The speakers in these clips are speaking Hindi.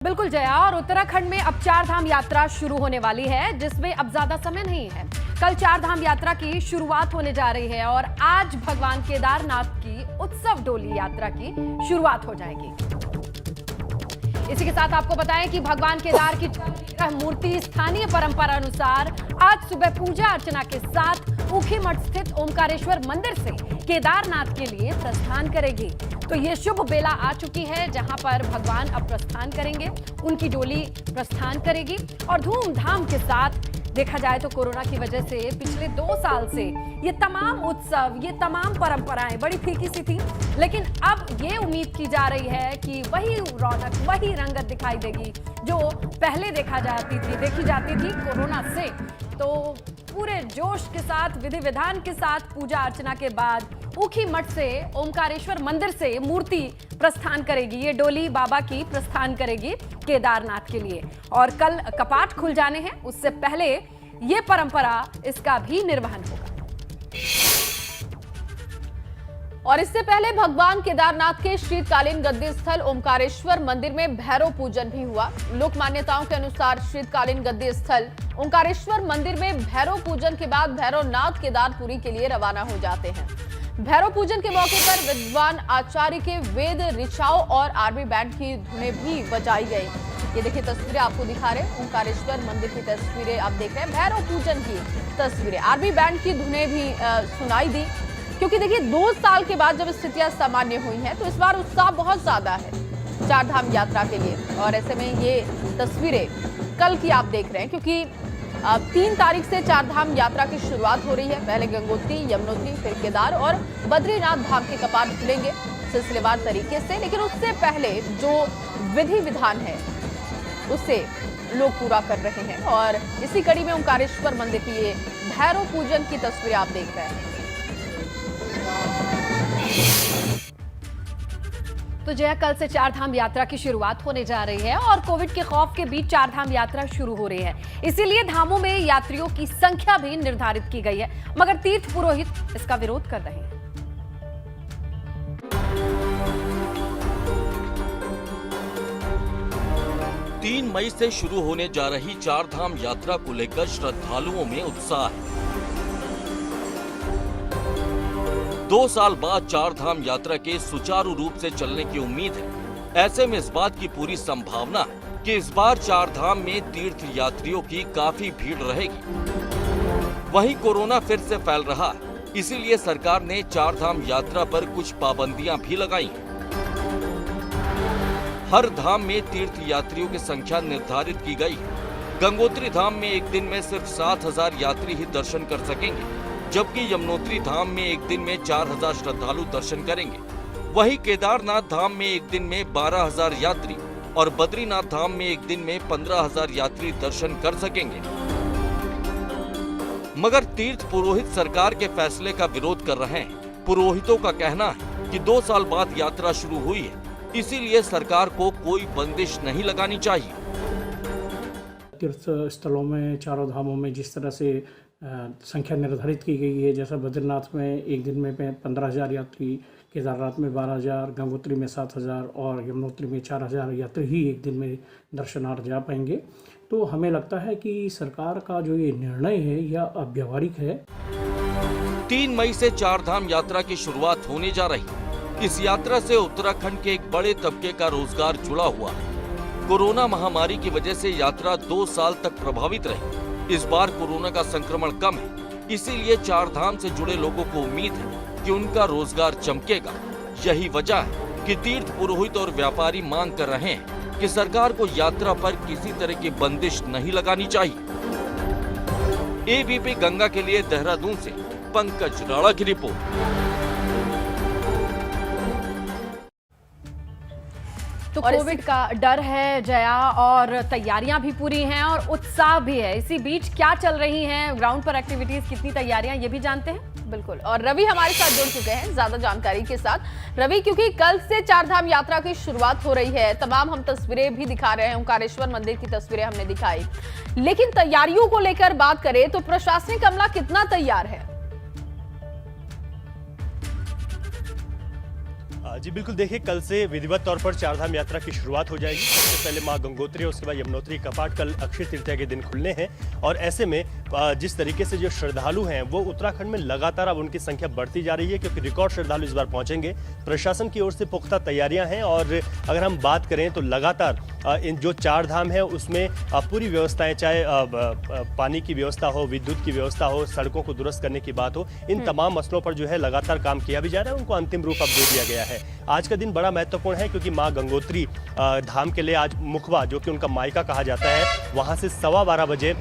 बिल्कुल जया। और उत्तराखंड में अब चार धाम यात्रा शुरू होने वाली है, जिसमें अब ज्यादा समय नहीं है। कल चार धाम यात्रा की शुरुआत होने जा रही है और आज भगवान केदारनाथ की उत्सव डोली यात्रा की शुरुआत हो जाएगी। इसी के साथ आपको बताएं कि भगवान केदार की मूर्ति स्थानीय परंपरा अनुसार आज सुबह पूजा अर्चना के साथ ऊखीमठ स्थित ओमकारेश्वर मंदिर से केदारनाथ के लिए प्रस्थान करेगी। तो ये शुभ बेला आ चुकी है जहां पर भगवान अब प्रस्थान करेंगे, उनकी डोली प्रस्थान करेगी और धूमधाम के साथ। देखा जाए तो कोरोना की वजह से पिछले 2 साल से ये तमाम उत्सव, ये तमाम परंपराएं बड़ी फीकी सी थी, लेकिन अब ये उम्मीद की जा रही है कि वही रौनक, वही रंगत दिखाई देगी जो पहले देखी जाती थी कोरोना से। तो पूरे जोश के साथ, विधि विधान के साथ पूजा अर्चना के बाद ऊखीमठ से ओमकारेश्वर मंदिर से मूर्ति प्रस्थान करेगी। ये डोली बाबा की प्रस्थान करेगी केदारनाथ के लिए और कल कपाट खुल जाने हैं, उससे पहले ये परंपरा, इसका भी निर्वहन होगा। और इससे पहले भगवान केदारनाथ के शीतकालीन गद्दी स्थल ओमकारेश्वर मंदिर में भैरव पूजन भी हुआ। लोक मान्यताओं के अनुसार शीतकालीन गद्दी स्थल ओमकारेश्वर मंदिर में भैरव पूजन के बाद भैरवनाथ केदारपुरी के लिए रवाना हो जाते हैं। भैरव पूजन के मौके पर विद्वान आचार्य के वेद ऋचाओं और आर्मी बैंड की धुनें भी बजाई गई। ये देखिए तस्वीरें आपको दिखा रहे हैं, ओमकारेश्वर मंदिर की तस्वीरें आप देख रहे हैं, भैरव पूजन की तस्वीरें। आर्मी बैंड की धुनें भी सुनाई दी, क्योंकि देखिए 2 साल के बाद जब स्थितियां सामान्य हुई हैं तो इस बार उत्साह बहुत ज्यादा है चार धाम यात्रा के लिए। और ऐसे में ये तस्वीरें कल की आप देख रहे हैं, क्योंकि 3 तारीख से चार धाम यात्रा की शुरुआत हो रही है। पहले गंगोत्री, यमुनोत्री, फिर केदार और बद्रीनाथ धाम के कपाट खुलेंगे सिलसिलेवार तरीके से। लेकिन उससे पहले जो विधि विधान है उसे लोग पूरा कर रहे हैं और इसी कड़ी में ओमकारेश्वर मंदिर की ये भैरव पूजन की तस्वीरें आप देख रहे हैं। तो जया, कल से चार धाम यात्रा की शुरुआत होने जा रही है और कोविड के खौफ के बीच चार धाम यात्रा शुरू हो रही है। इसीलिए धामों में यात्रियों की संख्या भी निर्धारित की गई है, मगर तीर्थ पुरोहित इसका विरोध कर रहे हैं। 3 मई से शुरू होने जा रही चार धाम यात्रा को लेकर श्रद्धालुओं में उत्साह है। 2 साल बाद चार धाम यात्रा के सुचारू रूप से चलने की उम्मीद है। ऐसे में इस बात की पूरी संभावना है कि इस बार चार धाम में तीर्थ यात्रियों की काफी भीड़ रहेगी। वहीं कोरोना फिर से फैल रहा है, इसीलिए सरकार ने चार धाम यात्रा पर कुछ पाबंदियां भी लगाई हैं। हर धाम में तीर्थ यात्रियों की संख्या निर्धारित की गई है। गंगोत्री धाम में एक दिन में सिर्फ 7000 यात्री ही दर्शन कर सकेंगे, जबकि यमुनोत्री धाम में एक दिन में 4000 श्रद्धालु दर्शन करेंगे। वहीं केदारनाथ धाम में एक दिन में 12000 यात्री और बद्रीनाथ धाम में एक दिन में 15000 यात्री दर्शन कर सकेंगे। मगर तीर्थ पुरोहित सरकार के फैसले का विरोध कर रहे हैं। पुरोहितों का कहना है कि 2 साल बाद यात्रा शुरू हुई है, इसीलिए सरकार को कोई बंदिश नहीं लगानी चाहिए। तीर्थ स्थलों में, चारों धामों में जिस तरह से संख्या निर्धारित की गई है, जैसा बद्रीनाथ में एक दिन में 15,000 यात्री, केदारनाथ में 12,000, गंगोत्री में 7,000 और यमुनोत्री में 4,000 यात्री ही एक दिन में दर्शनार्थ जा पाएंगे। तो हमें लगता है कि सरकार का जो ये निर्णय है यह अव्यावहारिक है। 3 मई से चार धाम यात्रा की शुरुआत होने जा रही है। इस यात्रा से उत्तराखंड के एक बड़े तबके का रोजगार जुड़ा हुआ है। कोरोना महामारी की वजह से यात्रा 2 साल तक प्रभावित रही। इस बार कोरोना का संक्रमण कम है, इसीलिए चार धाम से जुड़े लोगों को उम्मीद है कि उनका रोजगार चमकेगा। यही वजह है कि तीर्थ पुरोहित और व्यापारी मांग कर रहे हैं कि सरकार को यात्रा पर किसी तरह की बंदिश नहीं लगानी चाहिए। एबीपी गंगा के लिए देहरादून से पंकज राणा की रिपोर्ट। तो कोविड का डर है जया, और तैयारियां भी पूरी हैं और उत्साह भी है। इसी बीच क्या चल रही हैं ग्राउंड पर एक्टिविटीज, कितनी तैयारियां, ये भी जानते हैं। बिल्कुल, और रवि हमारे साथ जुड़ चुके हैं ज्यादा जानकारी के साथ। रवि, क्योंकि कल से चार धाम यात्रा की शुरुआत हो रही है, तमाम हम तस्वीरें भी दिखा रहे हैं, ओमकारेश्वर मंदिर की तस्वीरें हमने दिखाई, लेकिन तैयारियों को लेकर बात करें तो प्रशासनिक अमला कितना तैयार है? जी बिल्कुल, देखिए कल से विधिवत तौर पर चारधाम यात्रा की शुरुआत हो जाएगी। सबसे पहले मां गंगोत्री, उसके बाद यमुनोत्री कपाट कल अक्षय तृतीया के दिन खुलने हैं। और ऐसे में जिस तरीके से जो श्रद्धालु हैं वो उत्तराखंड में लगातार अब उनकी संख्या बढ़ती जा रही है, क्योंकि रिकॉर्ड श्रद्धालु इस बार पहुंचेंगे। प्रशासन की ओर से पुख्ता तैयारियां हैं और अगर हम बात करें तो लगातार इन जो चार धाम है उसमें पूरी व्यवस्थाएं, चाहे पानी की व्यवस्था हो, विद्युत की व्यवस्था हो, सड़कों को दुरुस्त करने की बात हो, इन तमाम मसलों पर जो है लगातार काम किया भी जा रहा है। उनको अंतिम रूप अब दे दिया गया है। आज का दिन बड़ा महत्वपूर्ण है क्योंकि मां गंगोत्री धाम के लिए आज मुखबा, जो कि उनका मायका कहा जाता है, वहां से 12:15 बजे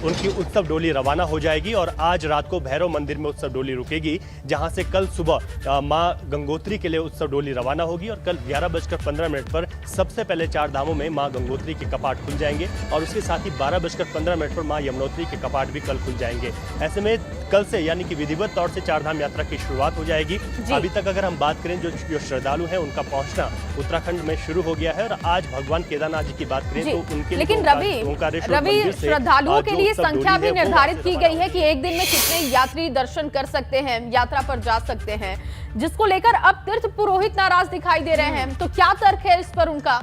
उनकी उत्सव डोली रवाना हो जाएगी और आज रात को भैरव मंदिर में उत्सव डोली रुकेगी, जहां से कल सुबह मां गंगोत्री के लिए उत्सव डोली रवाना होगी और कल 11:15 पर सबसे पहले चार धामों में मां गंगोत्री के कपाट खुल जाएंगे और उसके साथ ही 12:15 पर मां यमुनोत्री के कपाट भी कल खुल जाएंगे। ऐसे में कल से यानी कि विधिवत तौर से चारधाम यात्रा की शुरुआत हो जाएगी। अभी तक अगर हम बात करें जो श्रद्धालु हैं उनका पहुंचना उत्तराखंड में शुरू हो गया है और आज भगवान केदारनाथ जी की बात करें तो उनके लेकिन रवि श्रद्धालुओं के लिए संख्या भी निर्धारित की गई है कि एक दिन में कितने यात्री दर्शन कर सकते हैं, यात्रा पर जा सकते हैं, जिसको लेकर अब तीर्थ पुरोहित नाराज दिखाई दे रहे हैं। तो क्या तर्क है इस पर उनका?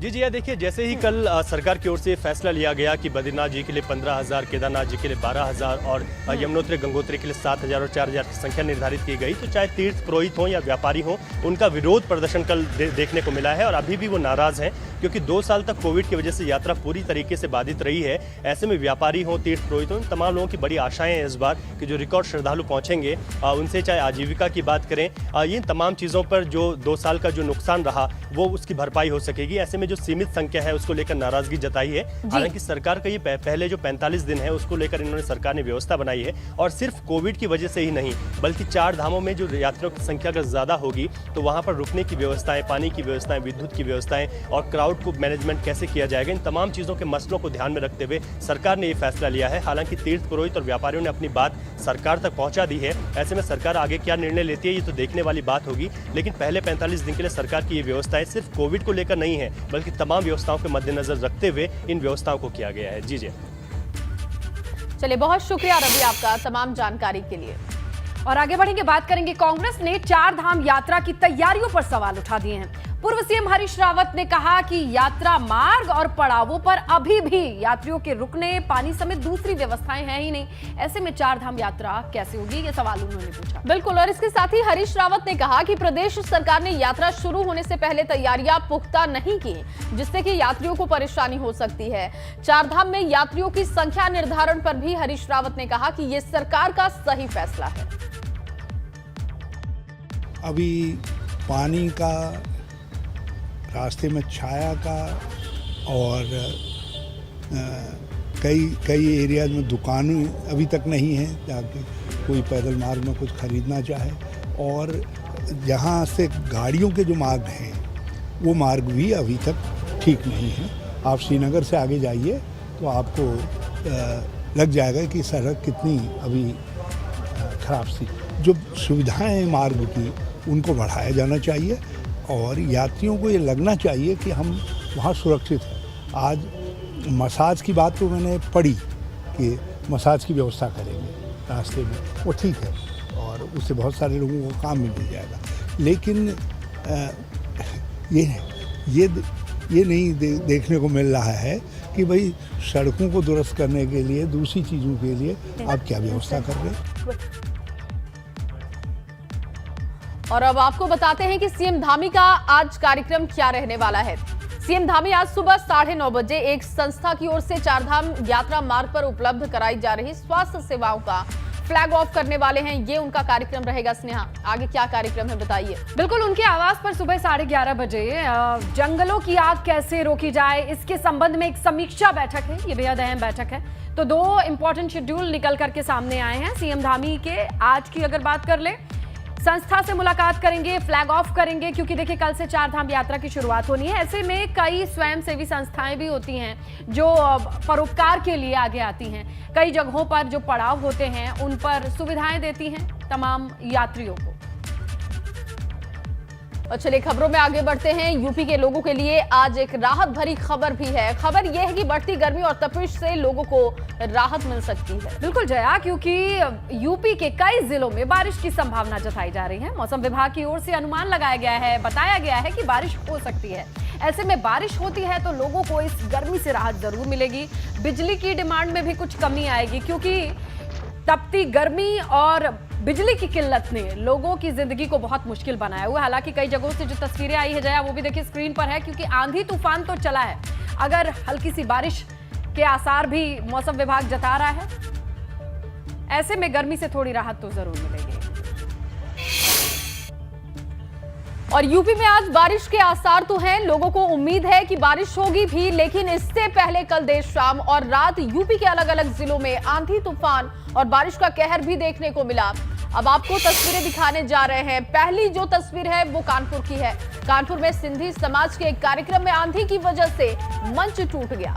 जी देखिए, जैसे ही कल सरकार की ओर से फैसला लिया गया कि बद्रीनाथ जी के लिए 15,000, केदारनाथ जी के लिए 12,000 और यमुनोत्री गंगोत्री के लिए 7,000 और 4,000 की संख्या निर्धारित की गई, तो चाहे तीर्थ पुरोहित हों या व्यापारी हों, उनका विरोध प्रदर्शन कल देखने को मिला है और अभी भी वो नाराज हैं क्योंकि 2 साल तक कोविड की वजह से यात्रा पूरी तरीके से बाधित रही है। ऐसे में व्यापारी हों, तीर्थ पुरोहित हों, तमाम लोगों की बड़ी आशाएं हैं इस बार कि जो रिकॉर्ड श्रद्धालु पहुंचेंगे उनसे चाहे आजीविका की बात करें, ये तमाम चीज़ों पर जो 2 साल का जो नुकसान रहा वो उसकी भरपाई हो सकेगी। ऐसे में जो सीमित संख्या है उसको लेकर नाराजगी जताई है। हालांकि सरकार का ये पहले जो 45 दिन है उसको लेकर इन्होंने सरकार ने व्यवस्था बनाई है और सिर्फ कोविड की वजह से ही नहीं बल्कि चार धामों में जो यात्रियों की संख्या अगर ज्यादा होगी तो वहां पर रुकने की व्यवस्थाएं, पानी की व्यवस्थाएं, विद्युत की व्यवस्थाएं और क्राउड को मैनेजमेंट कैसे किया जाएगा, इन तमाम चीजों के मसलों को ध्यान में रखते हुए सरकार ने ये फैसला लिया है। हालांकि तीर्थ पुरोहित और व्यापारियों ने अपनी बात सरकार तक पहुंचा दी है। ऐसे में सरकार आगे क्या निर्णय लेती है ये तो देखने वाली बात होगी, लेकिन पहले 45 दिन के लिए सरकार की ये व्यवस्थाएं सिर्फ कोविड को लेकर नहीं है बल्कि तमाम व्यवस्थाओं के मद्देनजर रखते हुए इन व्यवस्थाओं को किया गया है। जी चलिए, बहुत शुक्रिया रवि आपका तमाम जानकारी के लिए। और आगे बढ़ेंगे, बात करेंगे। कांग्रेस ने चार धाम यात्रा की तैयारियों पर सवाल उठा दिए हैं। पूर्व सीएम हरीश रावत ने कहा कि यात्रा मार्ग और पड़ावों पर अभी भी यात्रियों के रुकने, पानी समेत दूसरी व्यवस्थाएं हैं ही नहीं। ऐसे में चार धाम यात्रा कैसे होगी, ये सवाल उन्होंने पूछा। बिल्कुल, और इसके साथ ही हरीश रावत ने कहा कि प्रदेश सरकार ने यात्रा शुरू होने से पहले तैयारियां पुख्ता नहीं की, जिससे कि यात्रियों को परेशानी हो सकती है। चार धाम में यात्रियों की संख्या निर्धारण पर भी हरीश रावत ने कहा कि ये सरकार का सही फैसला है। अभी पानी का, रास्ते में छाया का और कई एरियाज में दुकानें अभी तक नहीं हैं ताकि कोई पैदल मार्ग में कुछ खरीदना चाहे, और जहाँ से गाड़ियों के जो मार्ग हैं वो मार्ग भी अभी तक ठीक नहीं है। आप श्रीनगर से आगे जाइए तो आपको लग जाएगा कि सड़क कितनी अभी खराब सी। जो सुविधाएं हैं मार्ग की उनको बढ़ाया जाना चाहिए और यात्रियों को ये लगना चाहिए कि हम वहाँ सुरक्षित हैं। आज मसाज की बात तो मैंने पढ़ी कि मसाज की व्यवस्था करेंगे रास्ते में, वो ठीक है और उससे बहुत सारे लोगों को काम मिल जाएगा, लेकिन ये नहीं देखने को मिल रहा है कि भाई सड़कों को दुरुस्त करने के लिए, दूसरी चीज़ों के लिए आप क्या व्यवस्था कर रहे हैं। और अब आपको बताते हैं कि सीएम धामी का आज कार्यक्रम क्या रहने वाला है। सीएम धामी आज सुबह 9:30 बजे एक संस्था की ओर से चारधाम यात्रा मार्ग पर उपलब्ध कराई जा रही स्वास्थ्य सेवाओं का फ्लैग ऑफ करने वाले हैं। ये उनका कार्यक्रम रहेगा। स्नेहा, आगे क्या कार्यक्रम है बताइए। बिल्कुल, उनके आवास पर सुबह 11:30 बजे जंगलों की आग कैसे रोकी जाए इसके संबंध में एक समीक्षा बैठक है। ये बेहद अहम बैठक है। तो 2 इंपॉर्टेंट शेड्यूल निकल करके सामने आए हैं सीएम धामी के। आज की अगर बात कर ले, संस्था से मुलाकात करेंगे, फ्लैग ऑफ करेंगे, क्योंकि देखिए कल से चार धाम यात्रा की शुरुआत होनी है। ऐसे में कई स्वयंसेवी संस्थाएं भी होती हैं जो परोपकार के लिए आगे आती हैं। कई जगहों पर जो पड़ाव होते हैं उन पर सुविधाएं देती हैं तमाम यात्रियों को। और चलिए खबरों में आगे बढ़ते हैं। यूपी के लोगों के लिए आज एक राहत भरी खबर भी है। खबर यह है कि बढ़ती गर्मी और तपिश से लोगों को राहत मिल सकती है। बिल्कुल जया, क्योंकि यूपी के कई जिलों में बारिश की संभावना जताई जा रही है। मौसम विभाग की ओर से अनुमान लगाया गया है, बताया गया है कि बारिश हो सकती है। ऐसे में बारिश होती है तो लोगों को इस गर्मी से राहत जरूर मिलेगी। बिजली की डिमांड में भी कुछ कमी आएगी, क्योंकि तपती गर्मी और बिजली की किल्लत ने लोगों की जिंदगी को बहुत मुश्किल बनाया हुआ है। हालांकि कई जगहों से जो तस्वीरें आई है जया, वो भी देखिए स्क्रीन पर है, क्योंकि आंधी तूफान तो चला है। अगर हल्की सी बारिश के आसार भी मौसम विभाग जता रहा है, ऐसे में गर्मी से थोड़ी राहत तो जरूर मिलेगी। और यूपी में आज बारिश के आसार तो हैं। लोगों को उम्मीद है कि बारिश होगी भी, लेकिन इससे पहले कल देर शाम और रात यूपी के अलग अलग जिलों में आंधी तूफान और बारिश का कहर भी देखने को मिला। अब आपको तस्वीरें दिखाने जा रहे हैं। पहली जो तस्वीर है वो कानपुर की है। कानपुर में सिंधी समाज के एक कार्यक्रम में आंधी की वजह से मंच टूट गया।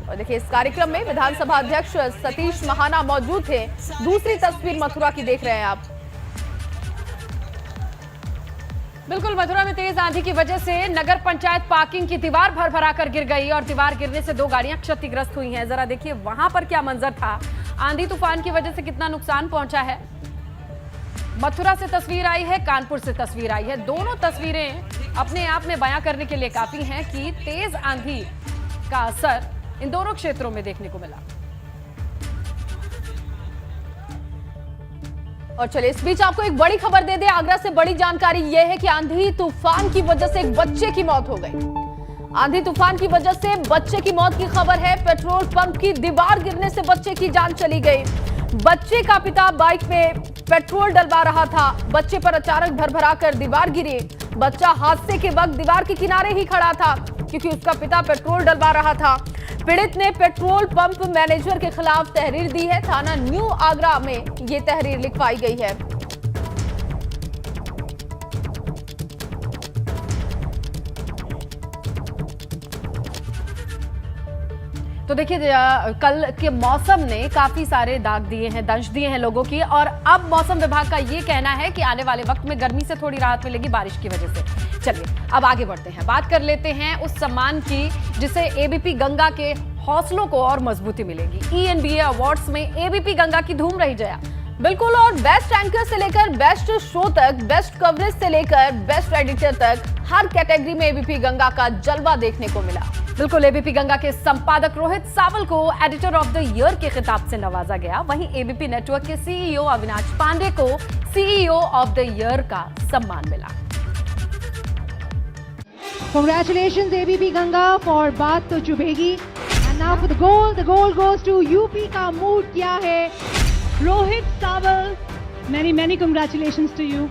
और देखिए इस कार्यक्रम में विधानसभा अध्यक्ष सतीश महाना मौजूद थे। दूसरी तस्वीर मथुरा की देख रहे हैं आप। बिल्कुल, मथुरा में तेज आंधी की वजह से नगर पंचायत पार्किंग की दीवार भर कर गिर गई और दीवार गिरने से 2 गाड़ियां क्षतिग्रस्त हुई हैं। जरा देखिए वहां पर क्या मंजर था, आंधी तूफान की वजह से कितना नुकसान पहुंचा है। मथुरा से तस्वीर आई है, कानपुर से तस्वीर आई है। दोनों तस्वीरें अपने आप में बयां करने के लिए काफी हैं कि तेज आंधी का असर इन दोनों क्षेत्रों में देखने को मिला। और चलिए इस बीच आपको एक बड़ी खबर दे दे। आगरा से बड़ी जानकारी यह है कि आंधी तूफान की वजह से एक बच्चे की मौत हो गई। आंधी तूफान की वजह से बच्चे की मौत की खबर है। पेट्रोल पंप की दीवार गिरने से बच्चे की जान चली गई। बच्चे का पिता बाइक में पेट्रोल डलवा रहा था। बच्चे पर अचानक भरभराकर दीवार गिरी। बच्चा हादसे के वक्त दीवार के किनारे ही खड़ा था, क्योंकि उसका पिता पेट्रोल डलवा रहा था। पीड़ित ने पेट्रोल पंप मैनेजर के खिलाफ तहरीर दी है। थाना न्यू आगरा में ये तहरीर लिखवाई गई है। तो देखिए कल के मौसम ने काफी सारे दाग दिए हैं, दंश दिए हैं लोगों की, और अब मौसम विभाग का ये कहना है कि आने वाले वक्त में गर्मी से थोड़ी राहत मिलेगी बारिश की वजह से। चलिए अब आगे बढ़ते हैं, बात कर लेते हैं उस सम्मान की जिसे एबीपी गंगा के हौसलों को और मजबूती मिलेगी। ईएनबीए अवार्ड्स में एबीपी गंगा की धूम रही जया। बिल्कुल, और बेस्ट एंकर से लेकर बेस्ट शो तक, बेस्ट कवरेज से लेकर बेस्ट एडिटर तक, हर कैटेगरी में एबीपी गंगा का जलवा देखने को मिला। बिल्कुल, एबीपी गंगा के संपादक रोहित सावल को एडिटर ऑफ द ईयर के खिताब से नवाजा गया। वहीं एबीपी नेटवर्क के सीईओ अविनाश पांडे को सीईओ ऑफ द ईयर का सम्मान मिला। Congratulations ABP Ganga for बात तो चुभेगी। And now for the goal goes to UP का मूड क्या है? रोहित सावल, many congratulations to you.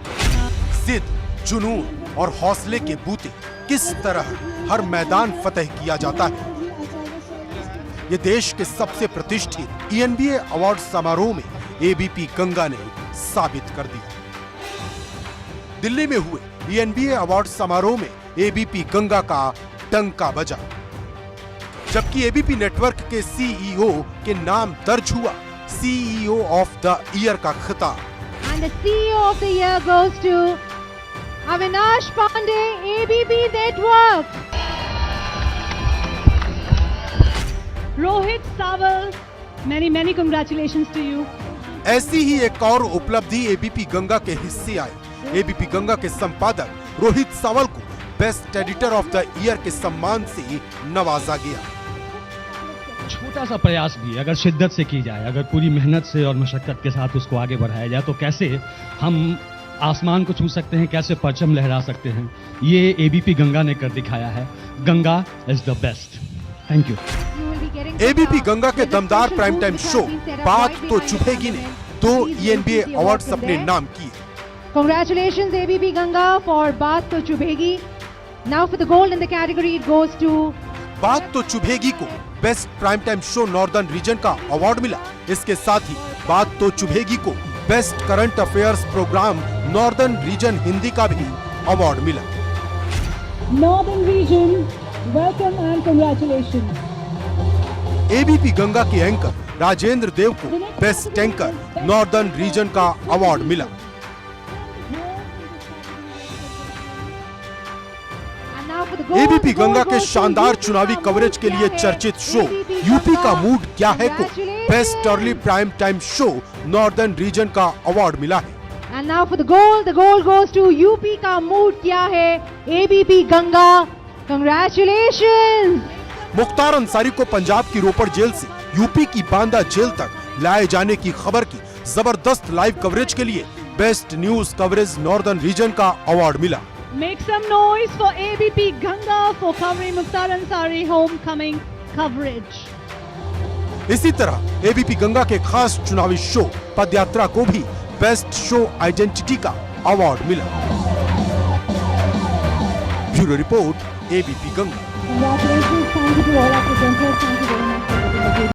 जिद, जुनून और हौसले के बूते किस तरह हर मैदान फतेह किया जाता है, ये देश के सबसे प्रतिष्ठित ईएनबीए अवार्ड समारोह में एबीपी गंगा ने साबित कर दिया। दिल्ली में हुए ईएनबीए अवार्ड समारोह में एबीपी गंगा का डंका बजा, जबकि एबीपी नेटवर्क के सीईओ के नाम दर्ज हुआ सीईओ ऑफ द ईयर का खिताब। And the CEO of the year goes to Avinash Pandey, ABP Network. Rohit Saval, many congratulations to you. ऐसी ही एक और उपलब्धि एबीपी गंगा के हिस्से आई। एबीपी गंगा के संपादक रोहित सावल को best editor of the year के सम्मान से नवाजा गया। छोटा सा प्रयास भी अगर शिद्दत से की जाए, अगर पूरी मेहनत से और मशक्कत के साथ उसको आगे बढ़ाया जाए, तो कैसे हम आसमान को छू सकते हैं, कैसे परचम लहरा सकते हैं, ये एबीपी गंगा ने कर दिखाया है। Ganga is the best. Thank you. ABP Ganga के दमदार प्राइम टाइम शो बात तो चुभेगी ने 2 ईएनबीए अवार्ड्स अपने नाम किए। Congratulations ABP Ganga for बात तो चुभेगी. Now for the gold in the category it goes to बात तो चुभेगी को best prime time show northern region का अवार्ड मिला। इसके साथ ही बात तो चुभेगी को best current affairs programme northern region Hindi का भी अवार्ड मिला। Northern Region, welcome and congratulations. ABP Ganga के एंकर राजेंद्र देव को बेस्ट एंकर नॉर्दर्न रीजन का अवार्ड मिला। एबीपी गंगा के शानदार चुनावी कवरेज के लिए चर्चित शो यूपी का मूड क्या है को best early prime time show northern region का अवार्ड मिला है। And now for the goal goes to UP का मूड क्या है, ABP गंगा, congratulations! मुख्तार अंसारी को पंजाब की रोपड़ जेल से यूपी की बांदा जेल तक लाए जाने की खबर की जबरदस्त लाइव कवरेज के लिए best news coverage northern region का अवार्ड मिला। Make some noise for ABP Ganga for covering Mukhtar Ansari homecoming coverage. इसी तरह एबीपी गंगा के खास चुनावी शो पदयात्रा को भी बेस्ट शो आइडेंटिटी का अवार्ड मिला। Bureau report ABP Ganga. Congratulations, thank you to all our presenters, thank you very much for the